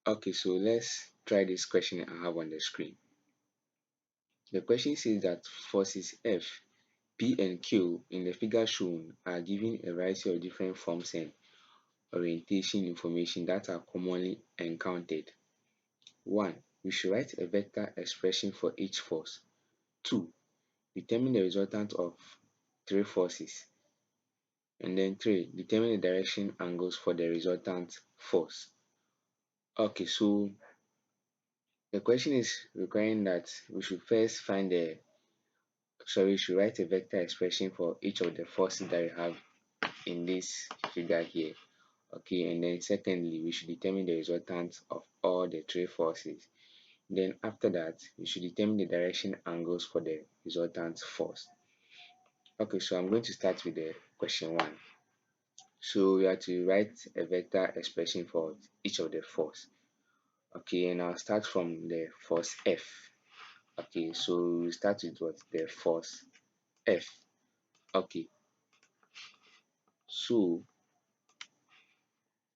Okay, so let's try this question I have on the screen. The question says that forces F, P, and Q in the figure shown are given a variety of different forms and orientation information that are commonly encountered. 1. We should write a vector expression for each force. 2. Determine the resultant of three forces. And then 3. Determine the direction angles for the resultant force. Okay, so the question is requiring that we should first find the, sorry, we should write a vector expression for each of the forces that we have in this figure here. Okay, and then secondly, we should determine the resultant of all the three forces. Then after that, we should determine the direction angles for the resultant force. Okay, so I'm going to start with the question 1. So we have to write a vector expression for each of the force. Okay, and I'll start from the force F. Okay, so we start with what? The force F. Okay, so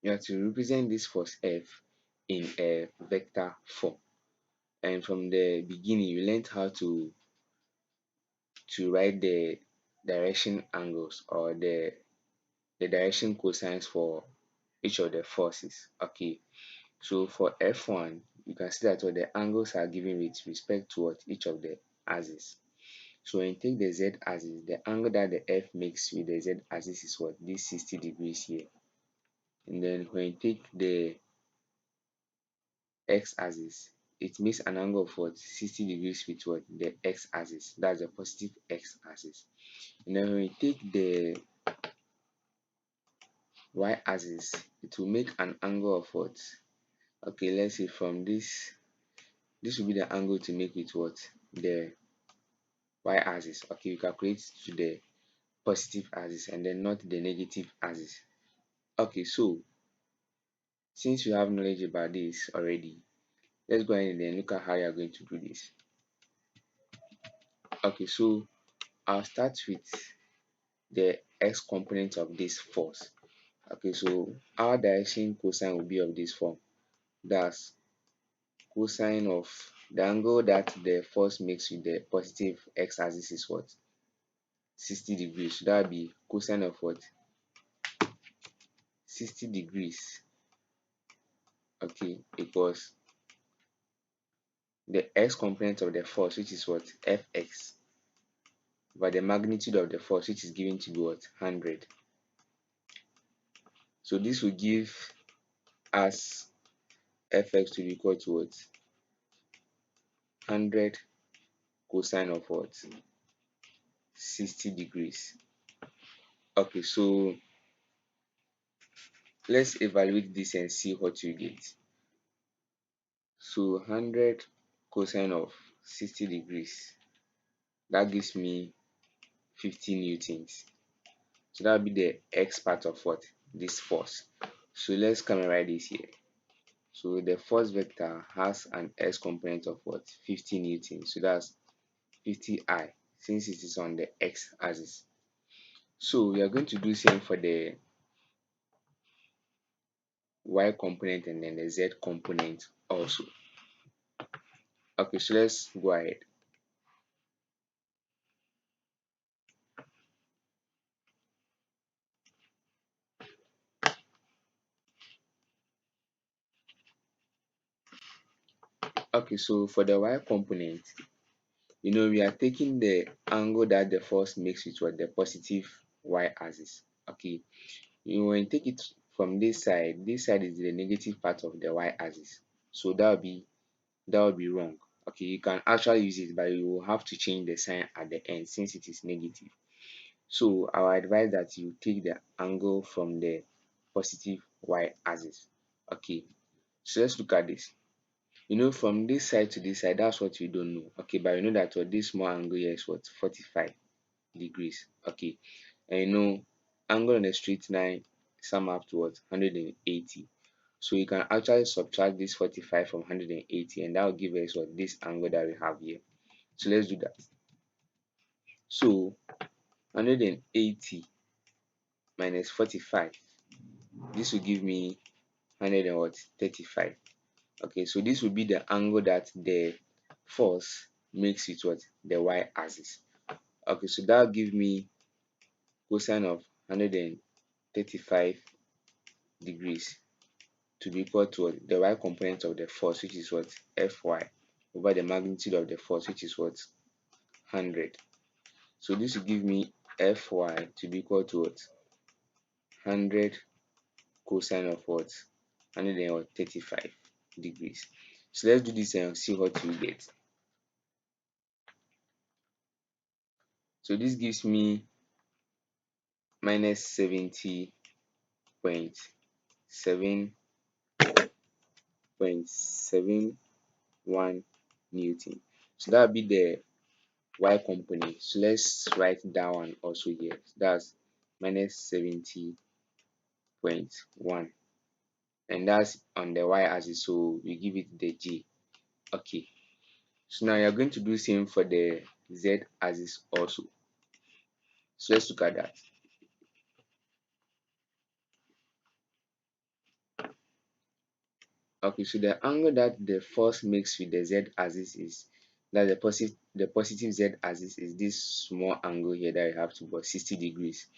you have to represent this force F in a vector form. And from the beginning, you learned how to write the direction angles or the direction cosines for each of the forces. Okay, so for F1, you can see that what the angles are given with respect to what each of the axes. So when you take the Z axis, the angle that the F makes with the Z axis is what? This 60 degrees here. And then when you take the X axis, it makes an angle of what? 60 degrees with what? The X axis. That's the positive X axis. And then when you take the Y axis, it will make an angle of what? Okay, let's say from this will be the angle to make with what? The Y axis. Okay, you calculate to the positive axis and then not the negative axis. Okay, so since you have knowledge about this already, let's go ahead and then look at how you are going to do this. Okay, so I'll start with the x component of this force. Okay, so our direction cosine will be of this form. That's cosine of the angle that the force makes with the positive x axis is what? 60 degrees. So that would be cosine of what? 60 degrees. Okay, equals the x component of the force, which is what? Fx, by the magnitude of the force, which is given to be what? 100. So this will give us Fx to be equal to what? 100 cosine of what? 60 degrees. Okay, so let's evaluate this and see what you get. So 100 cosine of 60 degrees, that gives me 50 newtons. So that will be the x part of what? This force. So let's come and write this here. So the force vector has an x component of what? 50 newtons. So that's 50i since it is on the x axis. So we are going to do same for the y component and then the z component also. Okay, so let's go ahead. Okay, so for the y component, we are taking the angle that the force makes with what? The positive y axis. Okay, when you take it from this side is the negative part of the y axis. So that will be wrong. Okay, you can actually use it, but you will have to change the sign at the end since it is negative. So I would advise that you take the angle from the positive y axis. Okay, so let's look at this. From this side to this side, that's what we don't know. Okay, but we know that what this small angle here is what? 45 degrees. Okay, and angle on a straight line sum up to what? 180. So you can actually subtract this 45 from 180, and that will give us what? This angle that we have here. So let's do that. So 180 minus 45, this will give me 135. Okay, so this will be the angle that the force makes with what? The y-axis. Okay, so that will give me cosine of 135 degrees to be equal to what? The y component of the force, which is what? Fy, over the magnitude of the force, which is what? 100. So this will give me Fy to be equal to what? 100 cosine of what? 135 degrees. So let's do this and see what we get. So this gives me minus 70.7.71 Newton. So that would be the y component. So let's write that one also here. That's minus 70.1, and that's on the y-axis, so we give it the g. Okay, so now you're going to do same for the z-axis also. So let's look at that. Okay, so the angle that the force makes with the z-axis is that the positive z-axis is this small angle here that you have to about 60 degrees.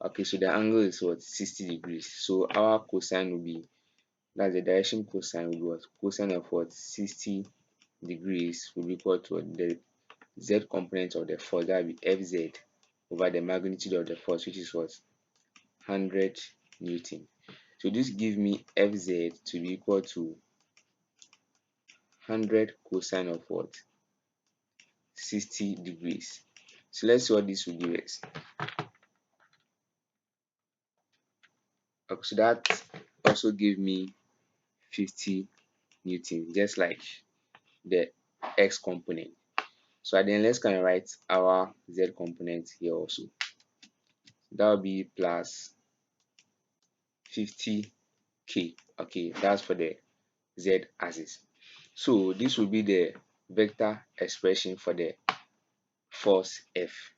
Okay, so the angle is what? 60 degrees. So our cosine will be, that's the direction cosine will be what? Cosine of what? 60 degrees will be equal to the z component of the force, that will be Fz, over the magnitude of the force, which is what? 100 Newton. So this gives me Fz to be equal to 100 cosine of what? 60 degrees. So let's see what this will give us. Okay, so that also gave me 50 Newton, just like the x component. So then let's kind of write our z component here also. That will be plus 50k. Okay, that's for the z axis. So this will be the vector expression for the force F.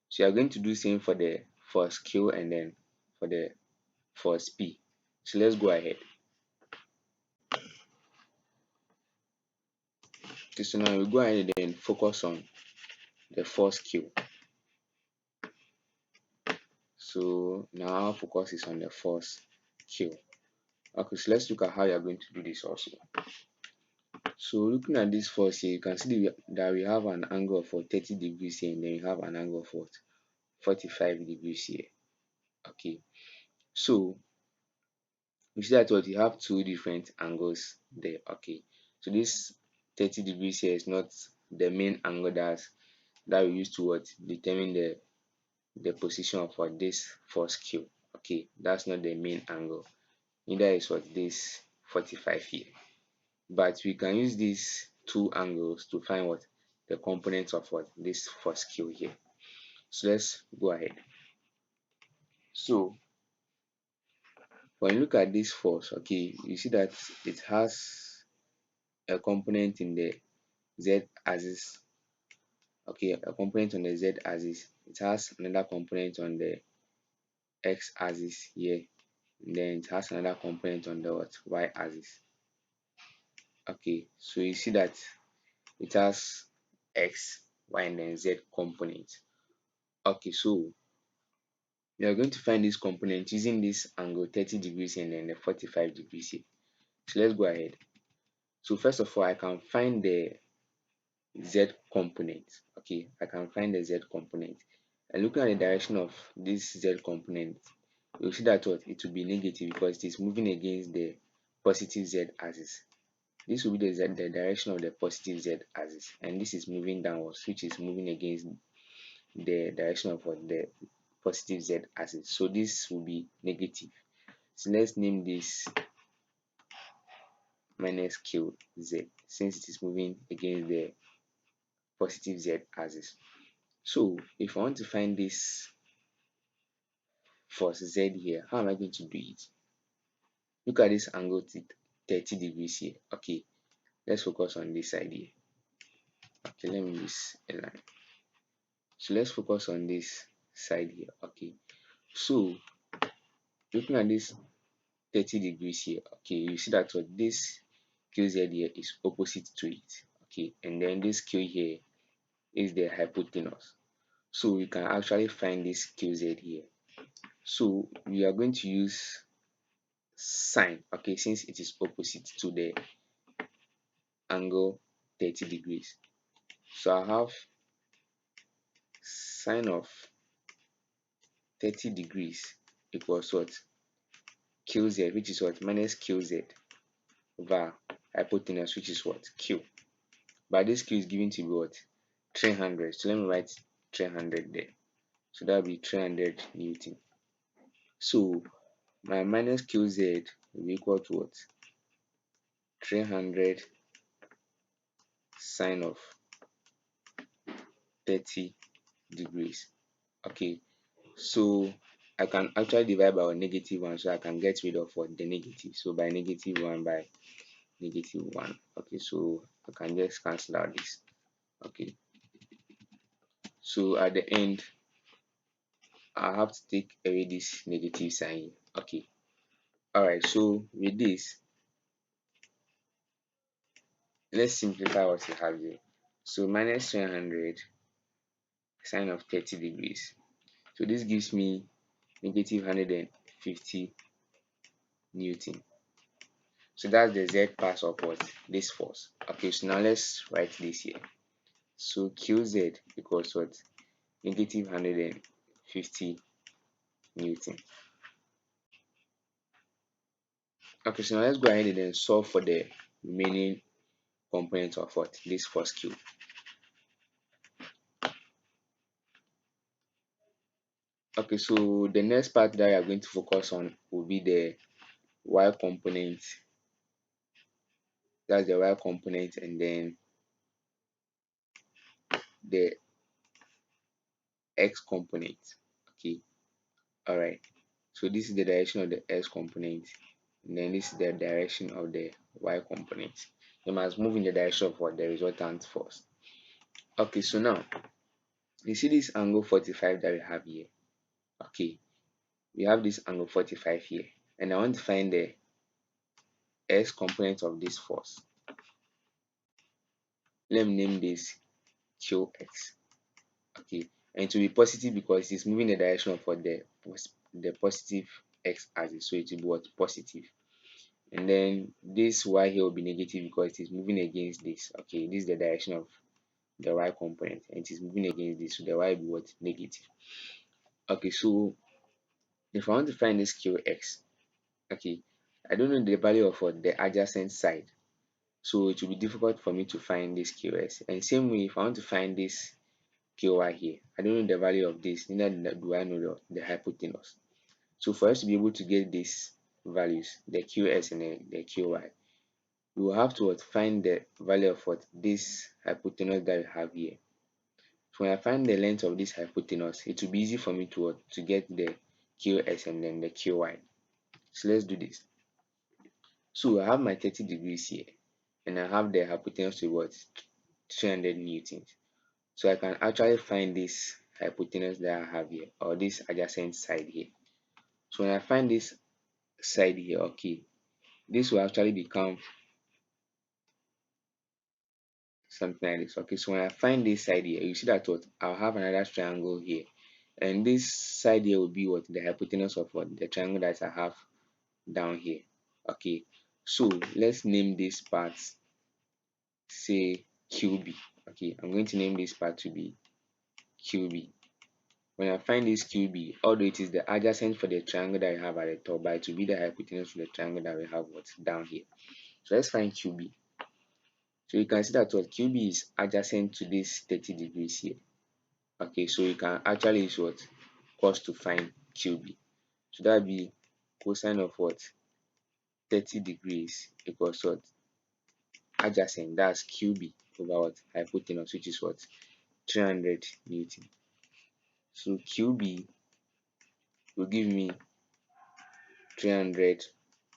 So you are going to do same for the force Q and then for the force P. So let's go ahead. Okay, so now we go ahead and then focus on the force Q. So now our focus is on the force Q. Okay, so let's look at how you are going to do this also. So looking at this force here, you can see that we have an angle of 30 degrees here, and then we have an angle of 45 degrees here. Okay, so we see that what you have two different angles there. Okay, so this 30 degrees here is not the main angle that we use to what determine the position of what this force Q. Okay, that's not the main angle. Neither is what this 45 here. But we can use these two angles to find what the components of what this force Q here. So let's go ahead. So when you look at this force, okay, you see that it has a component in the z axis. Okay, a component on the z axis. It has another component on the x axis here. And then it has another component on the what? Y axis. Okay, so you see that it has x, y, and then z components. Okay, so we are going to find this component using this angle 30 degrees and then the 45 degrees here. So let's go ahead. So first of all, I can find the z component. Okay, I can find the z component. And looking at the direction of this z component, you'll see that what it will be negative because it is moving against the positive z axis. This will be the direction of the positive z axis, and this is moving downwards, which is moving against the direction of what the positive z axis. So this will be negative. So let's name this minus qz, since it is moving against the positive z axis. So if I want to find this force z here, how am I going to do it? Look at this angle 30 degrees here. Okay, let's focus on this side here. Okay, let me use a line. So let's focus on this side here. Okay, so looking at this 30 degrees here, okay, you see that what this QZ here is opposite to it. Okay, and then this Q here is the hypotenuse. So we can actually find this QZ here. So we are going to use sine, okay, since it is opposite to the angle 30 degrees. So I have sine of 30 degrees equals what? QZ, which is what? Minus QZ over hypotenuse, which is what? Q. But this Q is given to be what? 300. So let me write 300 there. So that will be 300 Newton. So my minus QZ will be equal to what? 300 sine of 30 degrees. Okay, so I can actually divide by negative 1, so I can get rid of what? The negative. So by negative 1 by negative 1. Okay, so I can just cancel out this. Okay, so at the end, I have to take away this negative sign. Okay, alright, so with this, let's simplify what we have here. So minus 300 sine of 30 degrees. So this gives me negative 150 Newton. So that's the Z part of what? This force. Okay, so now let's write this here. So QZ equals what? Negative 150 Newton. Okay, so now let's go ahead and then solve for the remaining component of what? This force Q. Okay, so the next part that we are going to focus on will be the Y component. That's the Y component, and then the X component. Okay, alright. So this is the direction of the X component, and then this is the direction of the Y component. You must move in the direction of what? The resultant force. Okay, so now you see this angle 45 that we have here. Okay, we have this angle 45 here, and I want to find the X component of this force. Let me name this QX. Okay, and it will be positive because it's moving in the direction of what? The positive X axis, so it will be what? Positive. And then this Y here will be negative because it is moving against this. Okay, this is the direction of the Y component, and it is moving against this, so the Y will be what? Negative. Okay, so if I want to find this QX, okay, I don't know the value of what? The adjacent side, so it will be difficult for me to find this QS. And same way, if I want to find this QY here, I don't know the value of this, neither do I know the hypotenuse. So for us to be able to get these values, the QS and the QY, we will have to what? Find the value of what? This hypotenuse that we have here. So when I find the length of this hypotenuse, it will be easy for me to what? To get the QS and then the QY. So let's do this. So I have my 30 degrees here, and I have the hypotenuse to what? 300 newtons. So I can actually find this hypotenuse that I have here, or this adjacent side here. So when I find this side here, okay, this will actually become something like this. Okay, so when I find this side here, you see that what? I'll have another triangle here, and this side here will be what? The hypotenuse of what? The triangle that I have down here. Okay, so let's name this part, say QB. Okay, I'm going to name this part to be QB. When I find this QB, although it is the adjacent for the triangle that we have at the top, but it will be the hypotenuse for the triangle that we have what? Down here. So let's find QB. So you can see that what? QB is adjacent to this 30 degrees here. Okay, so you can actually use what? Cos to find QB. So that would be cosine of what? 30 degrees equals what? Adjacent, that's QB over what? Hypotenuse, which is what? 300 Newton. So QB will give me 300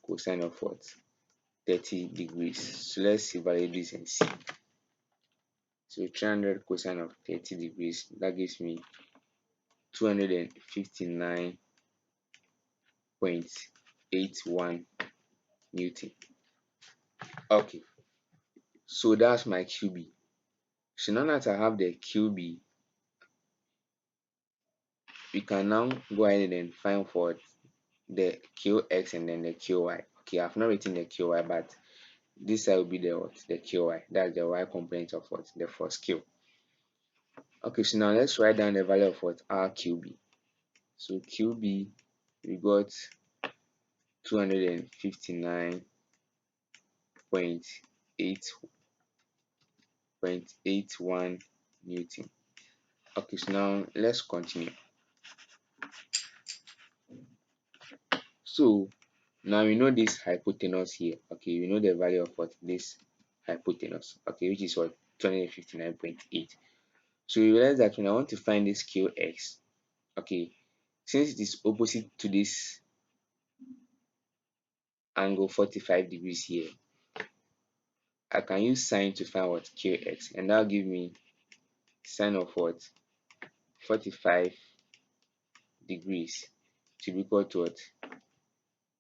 cosine of what? 30 degrees. So let's evaluate this and see. So 300 cosine of 30 degrees, that gives me 259.81 Newton. Okay, so that's my QB. So now that I have the QB, we can now go ahead and find for the QX and then the QY. Okay, I've not written the QY, but this side will be the what? The QY. That's the Y component of what? The first Q. Okay, so now let's write down the value of what? Our QB. So QB, we got 259.8.81 Newton. Okay, so now let's continue. So now we know this hypotenuse here. Okay, we know the value of what? This hypotenuse. Okay, which is what? 259.8. So you realize that when I want to find this QX, okay, since it is opposite to this angle 45 degrees here, I can use sine to find what? QX, and that'll give me sine of what? 45 degrees to be equal to what?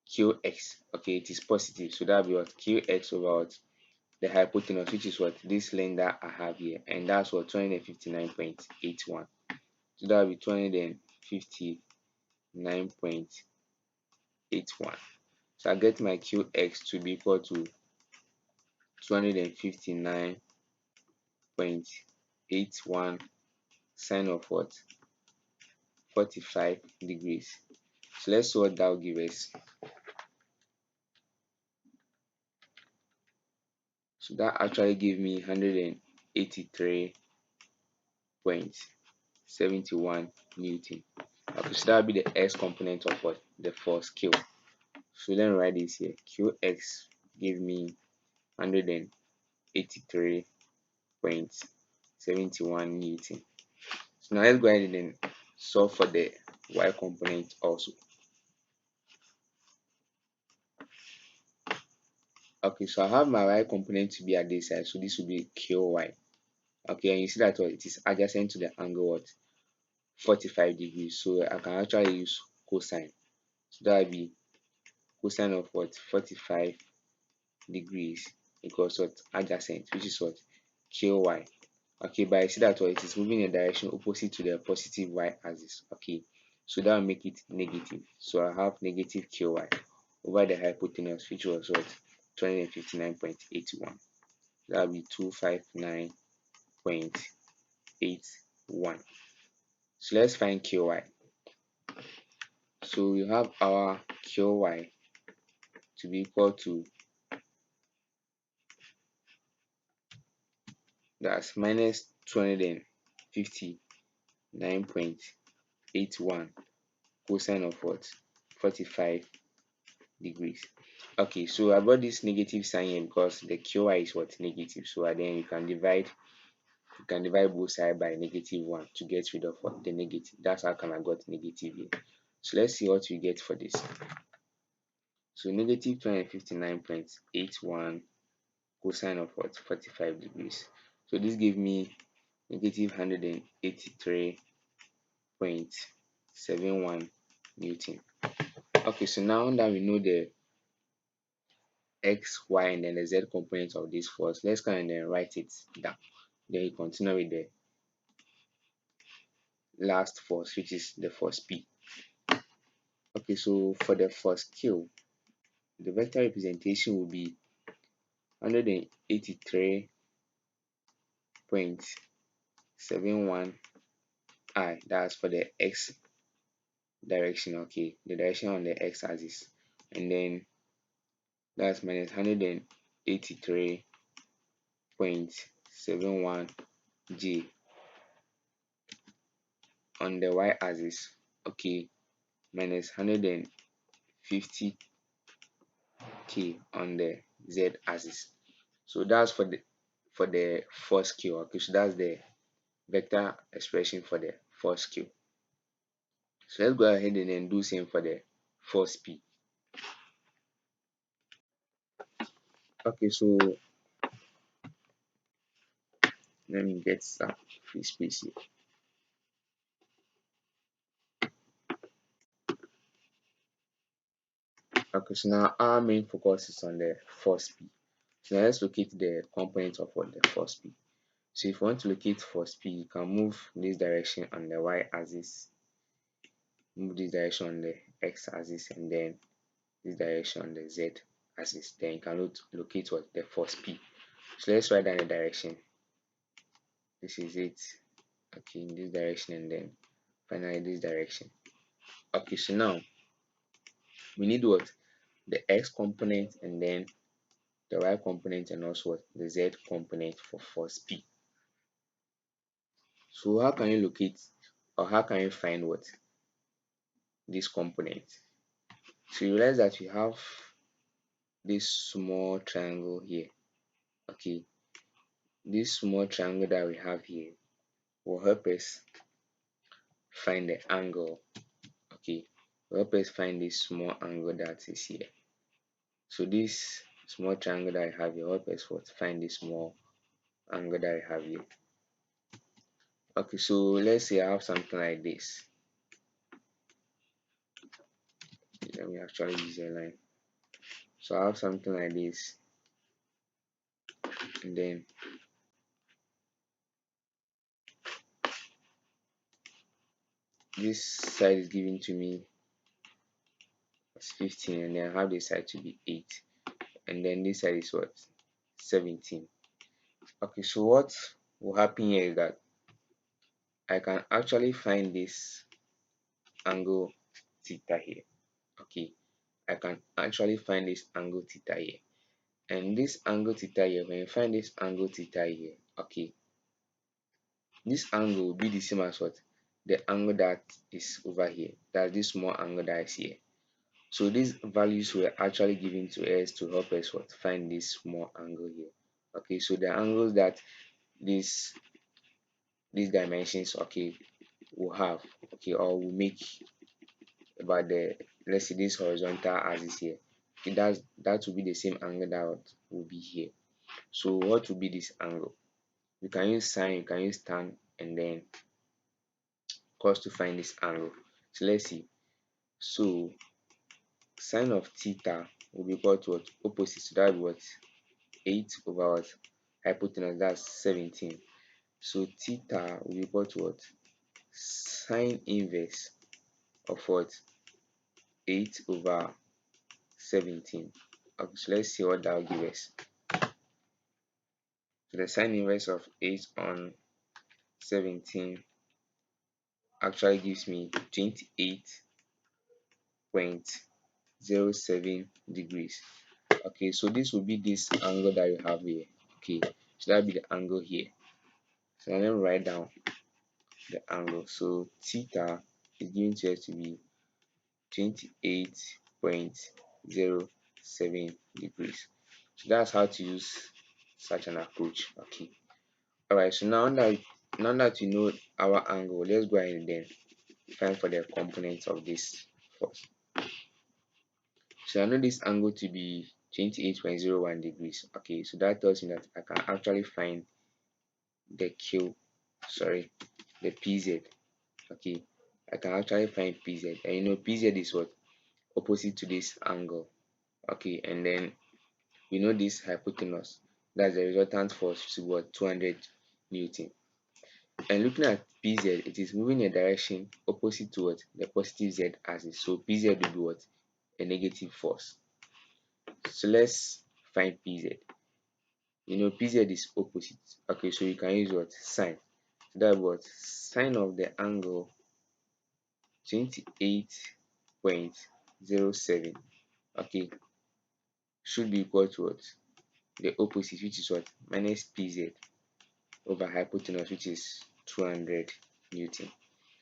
QX. Okay, it is positive, so that'll be what? QX over what? The hypotenuse, which is what? This length that I have here, and that's what? 259.81. So that'll be 259.81. So I get my QX to be equal to 259.81 sine of what? 45 degrees. So let's see what that will give us. So that actually gave me 183.71 Newton. Okay, so that will be the X component of what? The first Q. So let me write this here. QX gave me 183.71 Newton. So now let's go ahead and solve for the Y component also. Okay, so I have my Y component to be at this side, so this will be QY. Okay, and you see that it is adjacent to the angle what? 45 degrees. So I can actually use cosine. So that will be cosine of what? 45 degrees equals what? Adjacent, which is what? QY. Okay, but I see that it is moving in a direction opposite to the positive Y axis. Okay, so that will make it negative. So I have negative QY over the hypotenuse, which was what? 259.81. That will be 259.81. So let's find QY. So we have our QY to be equal to, that's minus 259.81 cosine of what? 45 degrees. Okay, so I brought this negative sign here because the QI is what? Negative. So then you can divide both sides by -1 to get rid of what? The negative. That's how come I got negative here. So let's see what we get for this. So negative 259.81 cosine of what? 45 degrees. So this gave me negative 183.71 Newton. Okay, so now that we know the X, Y, and then the Z components of this force, let's go and then write it down. Then you continue with the last force, which is the force P. Okay, so for the force Q, the vector representation will be 183.71 I. That's for the X direction. Okay, the direction on the X axis, and then that's minus 183.71 J on the Y axis. Okay, minus 150 K on the Z axis. So that's for the first Q. Okay, so that's the vector expression for the first Q. So let's go ahead and then do same for the first P. Okay, so let me get some free space here. Okay, so now our main focus is on the first P. So now let's locate the component of what the force P. So if you want to locate force P, you can move this direction on the y axis, move this direction on the x axis, and then this direction on the z axis. Then you can locate what the force P. So let's write down the direction. This is it. Okay, in this direction, and then finally this direction. Okay, so now we need what? The x component, and then the y component, and also what? The z component for force P. So how can you locate, or how can you find what? This component. So you realize that we have this small triangle here. Okay, this small triangle that we have here will help us find the angle. Okay, will help us find this small angle that is here. So this small triangle that I have here will help us what? Find this small angle that I have here. Okay, so let's say I have something like this. Let me actually use a line. So I have something like this, and then this side is given to me as 15, and then I have this side to be 8, and then this side is what? 17. Okay, so what will happen here is that I can actually find this angle theta here. Okay, I can actually find this angle theta here, and this angle theta here, when you find this angle theta here, okay, this angle will be the same as what? The angle that is over here, that's this small angle that is here. So these values were actually given to us to help us what? Find this small angle here. Okay, so the angles that these dimensions, okay, will have, okay, or will make about the, let's say this horizontal axis here, okay, that will be the same angle that will be here. So what will be this angle? You can use sine, you can use tan, and then cos to find this angle. So let's see. So sine of theta will be equal to what? Opposite. So that will be what? 8 over what? Hypotenuse, that's 17. So theta will be equal to what? Sine inverse of what? 8 over 17. Okay, so let's see what that will give us. So the sine inverse of 8 on 17 actually gives me 28.07 degrees. Okay, so this will be this angle that you have here. Okay, so that will be the angle here. So let me write down the angle. So theta is given to us to be 28.07 degrees. So that's how to use such an approach. Okay. Alright, so now that you know our angle, let's go ahead and then find for the components of this force. So I know this angle to be 28.01 degrees. Okay, so that tells me that I can actually find the the PZ. Okay, I can actually find PZ, and you know PZ is what? Opposite to this angle. Okay, and then we know this hypotenuse, that's the resultant force, is what? 200 Newton. And looking at PZ, it is moving in a direction opposite to what? The positive Z axis. So PZ will be what? A negative force. So let's find PZ. You know PZ is opposite. Okay, so you can use what? Sine. So that what? Sine of the angle 28.07. Okay, should be equal to what? The opposite, which is what? Minus PZ over hypotenuse, which is 200 Newton.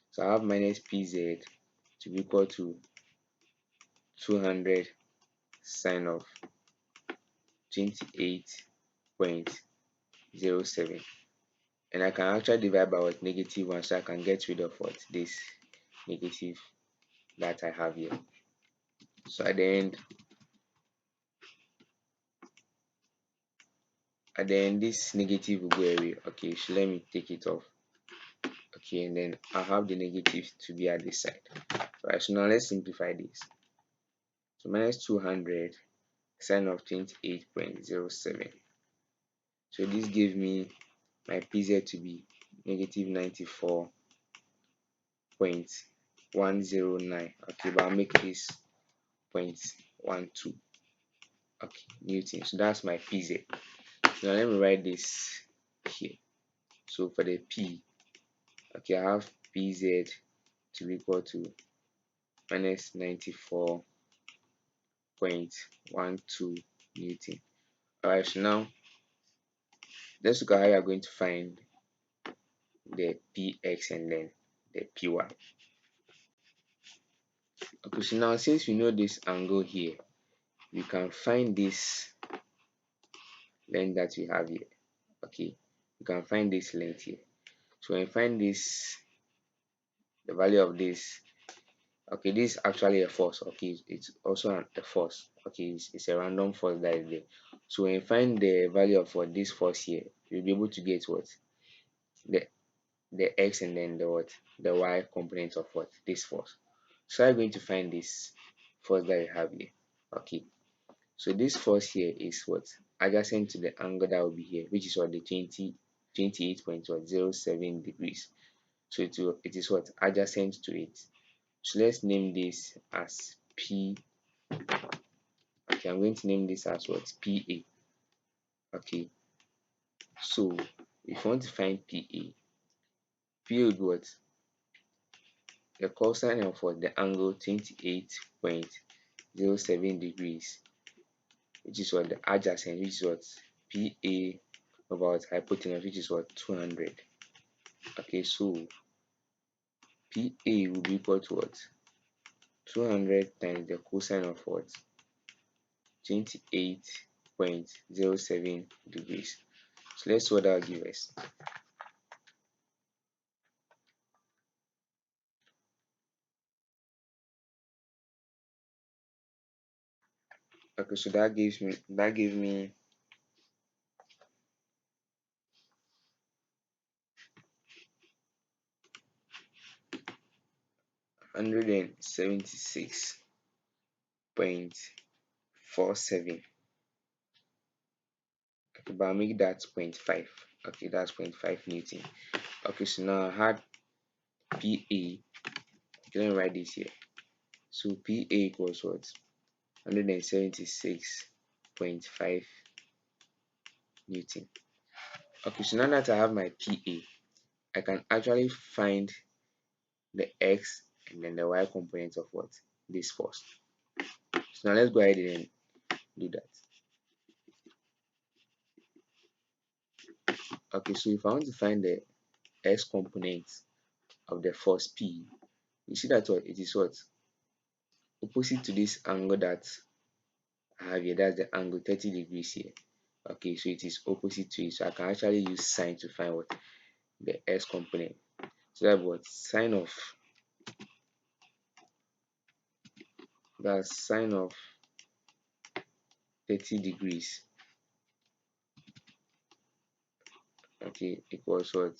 So I have minus PZ to be equal to 200 sine of 28.07, and I can actually divide by what? Negative 1, so I can get rid of what? This negative that I have here. So at the end this negative will go away. Okay, so let me take it off. Okay, and then I have the negative to be at this side. Right, so now let's simplify this. So minus 200 sine of 28.07. So this gave me my PZ to be negative 94.109. Okay, but I'll make this 0.12, okay, Newton. So that's my PZ. Now let me write this here. So for the P, okay, I have PZ to be equal to minus 94.12 Newton. Alright, so now let's look at how you are going to find the Px and then the Py. Okay, so now since we know this angle here, we can find this length that we have here. Okay, you can find this length here. So when you find this, the value of this, okay, this is actually a force. Okay, it's also a force. Okay, it's a random force that is there. So when you find the value of what this force here, you'll be able to get what the x and then the what the y component of what this force. So I'm going to find this force that you have here. Okay, so this force here is what adjacent to the angle that will be here, which is what the 28.07 degrees. So it is what adjacent to it. So let's name this as P. Okay, I'm going to name this as what PA. Okay, so if you want to find PA, P would what the cosine of what the angle 28.07 degrees, which is what the adjacent, which is what PA about hypotenuse, which is what 200. Okay, so PA will be equal to what 200 times the cosine of what 28.07 degrees. So let's see what that will give us. Okay, so that gave me 176.47. Okay, but I'll make that 0.5. Okay, that's 0.5 Newton. Okay, so now I had PA. Let me write this here. So PA equals what? 176.5 Newton. Okay, so now that I have my PA, I can actually find the x and then the y component of what? This force. So now let's go ahead and do that. Okay, so if I want to find the x component of the force P, you see that what it is what opposite to this angle that I have here, that's the angle 30 degrees here. Okay, so it is opposite to it, so I can actually use sine to find what the x component. So that's what sine of 30 degrees, okay, equals what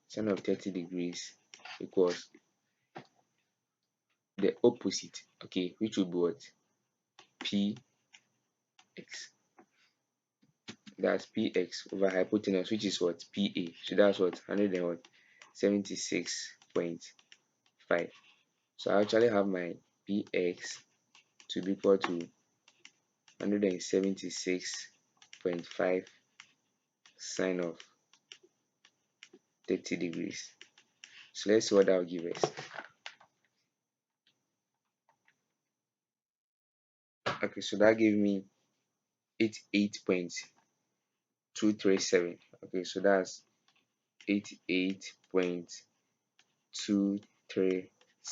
sine of 30 degrees equals the opposite, okay, which would be what px, that's px over hypotenuse, which is what pa, so that's what 176.5. so I actually have my px to be equal to 176.5 sine of 30 degrees. So let's see what that will give us. Okay, so that gave me 88.237. Okay, so that's 88.237.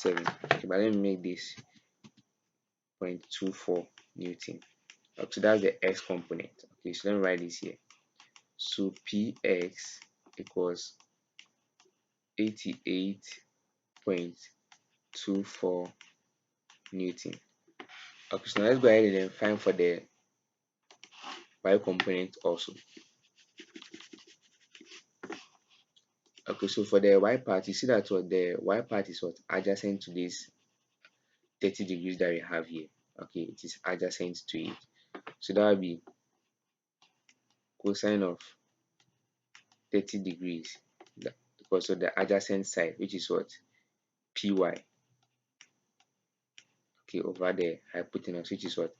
Okay, but let me make this 0.24 Newton. Okay, so that's the x component. Okay, so let me write this here. So px equals 88.24 Newton. Okay, so now let's go ahead and then find for the y component also. Okay, so for the y part, you see that what the y part is what adjacent to this 30 degrees that we have here. Okay, it is adjacent to it. So that will be cosine of 30 degrees because of the adjacent side, which is what? Py. Okay, over the hypotenuse, which is what?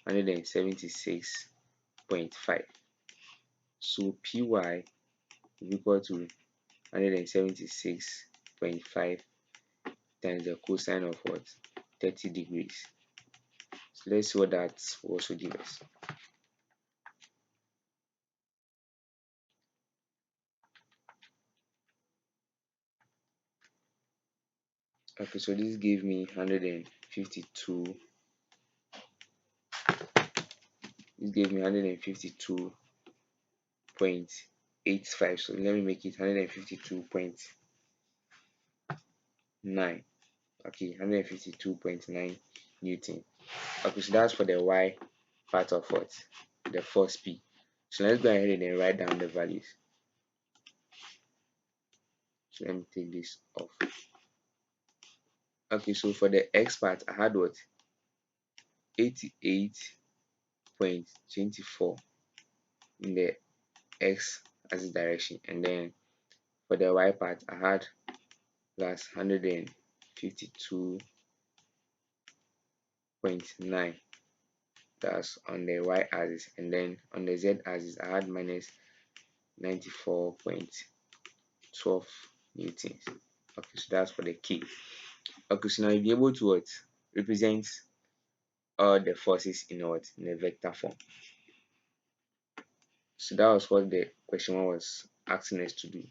176.5. So Py is equal to 176.5 times the cosine of what? 30 degrees. So let's see what that will also give us. Okay, so this gave me 152. This gave me 152.85. So let me make it 152.9. Okay, 152.9 Newton. Okay, so that's for the Y part of what? The force P. So let's go ahead and write down the values. So let me take this off. Okay, so for the X part, I had what? 88.24 in the X axis direction, and then for the Y part, I had plus 152.9. That's on the Y axis, and then on the Z axis, I had minus 94.12 newtons. Okay, so that's for the K. Okay, so now you'll be able to what? Represent all the forces in what? In a vector form. So that was what the question 1 was asking us to do.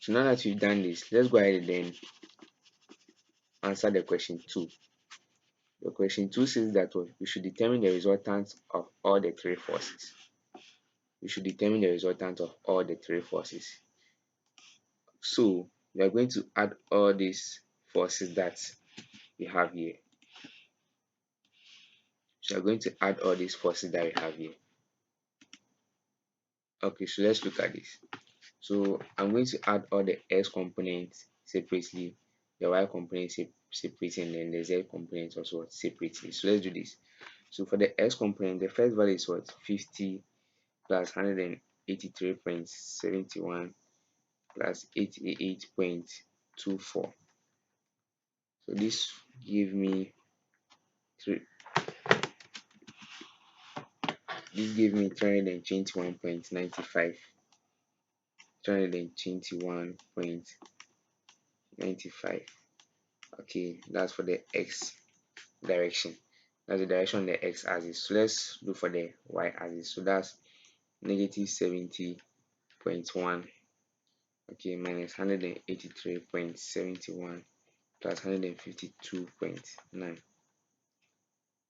So now that we've done this, let's go ahead and then answer the question 2. The question 2 says that we should determine the resultant of all the three forces. We should determine the resultant of all the three forces. So we are going to add all these forces that we have here. So we are going to add all these forces that we have here. Okay, so let's look at this. So I'm going to add all the S components separately, the Y component separately, and then the Z component also separately. So let's do this. So for the S component, the first value is what? 50 plus 183.71 plus 88.24. So this give me 321.95. 321.95. Okay, that's for the X direction. That's the direction on the X axis. So let's look for the Y axis. So that's negative 70.1. Okay, minus 183.71 plus 152.9.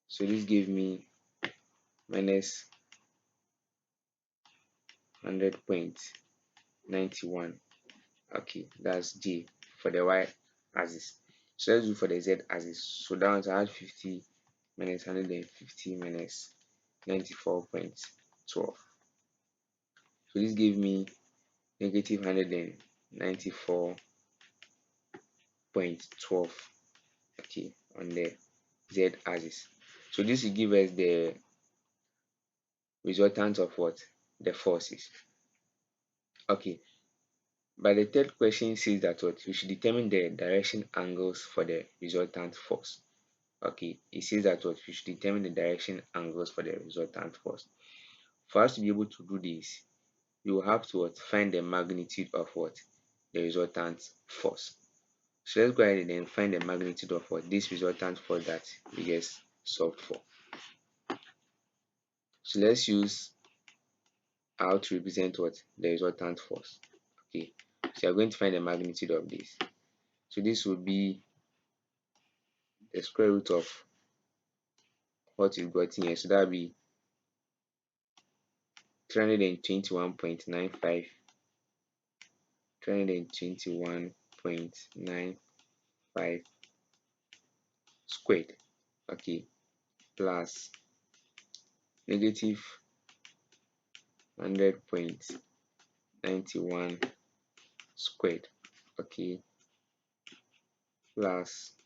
So this gave me minus 100.91. Okay, that's J for the Y axis. So let's do for the Z axis. So that one's I had 50 minus 150 minus 94.12. So this gave me negative 194.12. Okay, on the Z axis. So this will give us the resultant of what? The forces. Okay, but the third question says that what? We should determine the direction angles for the resultant force. Okay, it says that what? We should determine the direction angles for the resultant force. For us to be able to do this, you will have to what? Find the magnitude of what? The resultant force. So let's go ahead and then find the magnitude of what? This resultant force that we just solved for. So let's use how to represent what? The resultant force. Okay, so you're going to find the magnitude of this. So this will be the square root of what you've got here. So that will be 321.95 321.95 squared. Okay, plus negative 100.91 squared. Okay, plus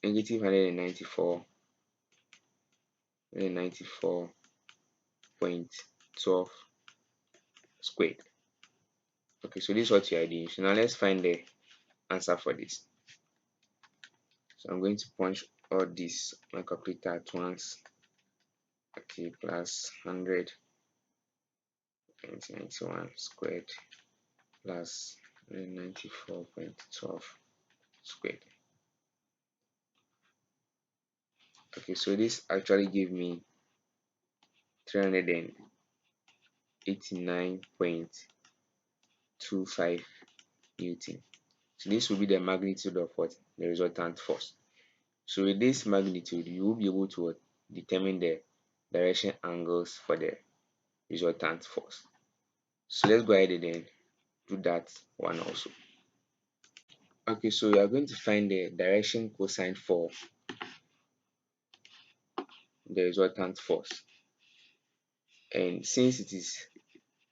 negative 194.12 squared. Okay, so this is what you are doing. So now let's find the answer for this. So I'm going to punch all this my calculator at once. Okay, plus 191 squared plus 194.12 squared. Okay, so this actually gave me 389.25 Newton. So this will be the magnitude of what? The resultant force. So with this magnitude, you will be able to determine the direction angles for the resultant force. So let's go ahead and then do that one also. Okay, so we are going to find the direction cosine for the resultant force. And since it is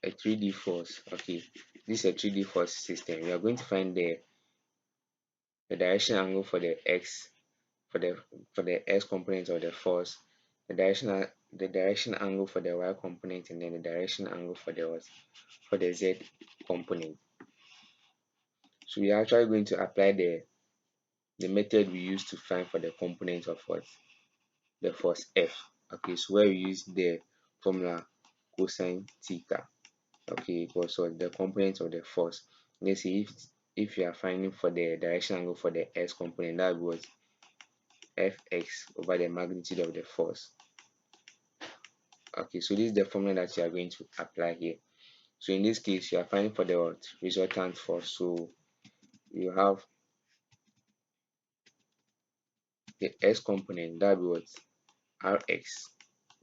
a 3D force, okay, this is a 3D force system, we are going to find the direction angle for the x for the x component of the force, the direction angle for the y component, and then the direction angle for the what? For the z component. So we are actually going to apply the method we used to find for the component of what? The force F. Okay, so where we use the formula cosine theta. Okay, because the component of the force. Let's see if you are finding for the direction angle for the x component, that was Fx over the magnitude of the force. Okay, so this is the formula that you are going to apply here. So in this case, you are finding for the what? Resultant force. So you have the x component, that will be what? Rx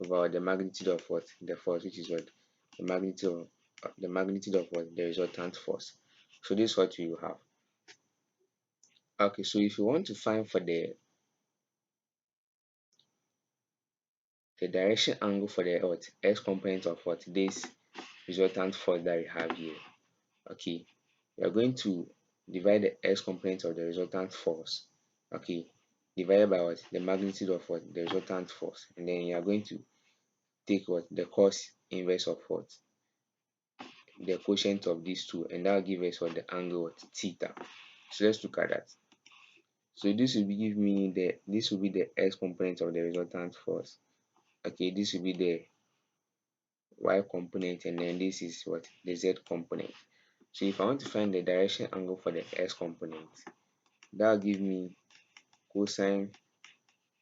over the magnitude of what? The force, which is what? The magnitude of what? The resultant force. So this is what you have. Okay, so if you want to find for the direction angle for the what? X component of what? This resultant force that we have here. Okay, we are going to divide the x component of the resultant force, okay, divided by what? The magnitude of what? The resultant force, and then you are going to take what? The cos inverse of what? The quotient of these two, and that will give us what? The angle what? Theta. So let's look at that. So this will give me this will be the x component of the resultant force. Okay, this will be the y component, and then this is what? The z component. So if I want to find the direction angle for the x component, that will give me cosine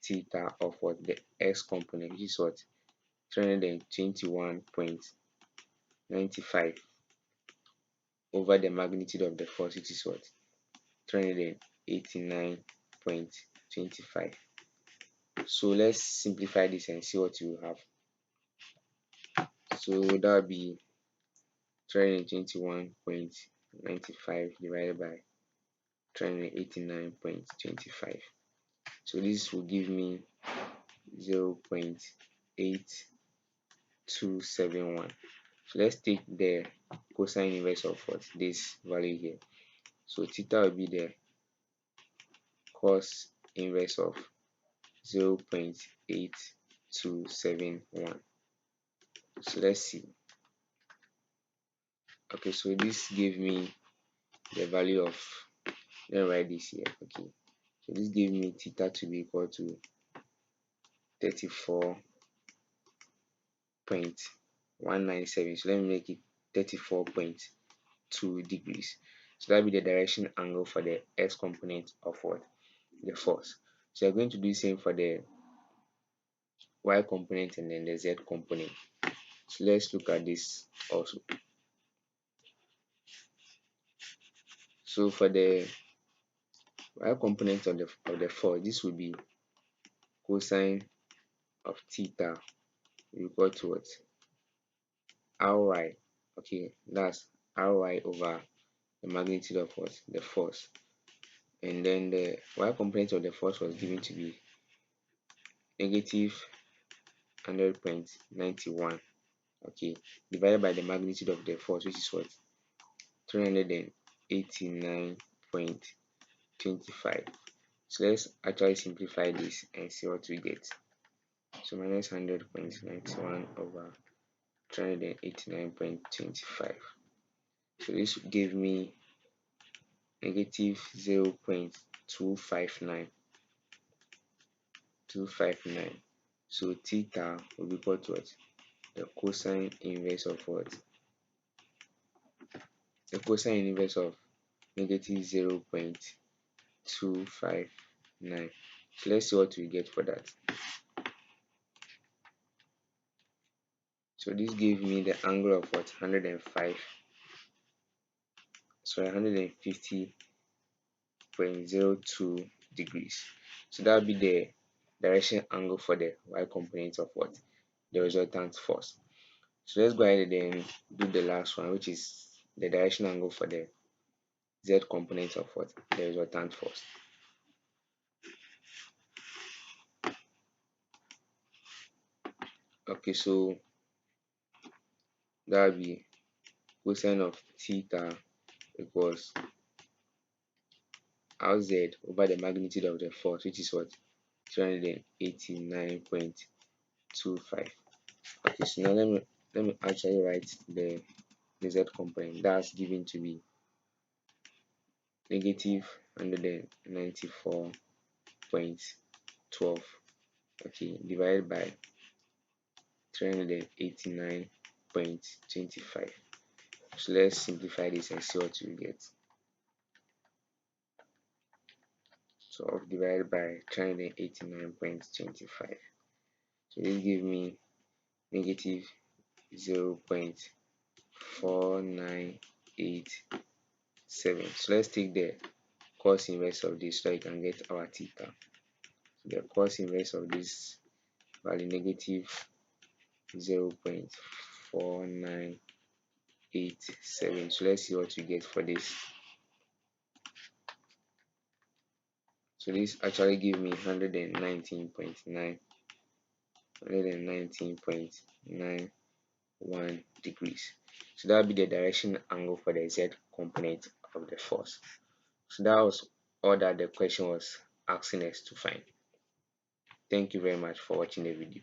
theta of what? The x component, which is what? 321.95 over the magnitude of the force, which is what? 389.25. So let's simplify this and see what you have. So that will be 321.95 divided by 389.25. So this will give me 0.8271. So let's take the cosine inverse of what? This value here. So theta will be the cos inverse of 0.8271. So let's see. Okay, so this gave me the value of, let me write this here. Okay, so this gave me theta to be equal to 34.197. So let me make it 34.2 degrees. So that will be the direction angle for the x component of what? The force. So you're going to do the same for the y component and then the z component. So let's look at this also. So for the y component of the force, this will be cosine of theta equal to what? Ry. Okay, that's Ry over the magnitude of what? The force. And then the y component of the force was given to be negative 100.91. Okay, divided by the magnitude of the force, which is what? 389.25. So let's actually simplify this and see what we get. So minus 100.91 over 389.25. So this gave me negative 0.259. So theta will be equal to what? The cosine inverse of what? The cosine inverse of negative 0.259. So let's see what we get for that. So this gave me the angle of what? 105. Sorry, 150.02 degrees. So that will be the direction angle for the y component of what? The resultant force. So let's go ahead and do the last one, which is the direction angle for the z component of what? The resultant force. Okay, so that will be cosine of theta equals Rz over the magnitude of the force, which is what? 389.25. Okay, so now let me actually write the z component. That's given to be negative 194.12. Okay, divided by 389.25. So let's simplify this and see what we get. So divided by 389.25. So this gives me negative 0.4987. So let's take the cos inverse of this so you can get our theta. So the cos inverse of this value negative 0.4987. So let's see what we get for this. So this actually give me 119.91 degrees. So that will be the direction angle for the z component of the force. So that was all that the question was asking us to find. Thank you very much for watching the video.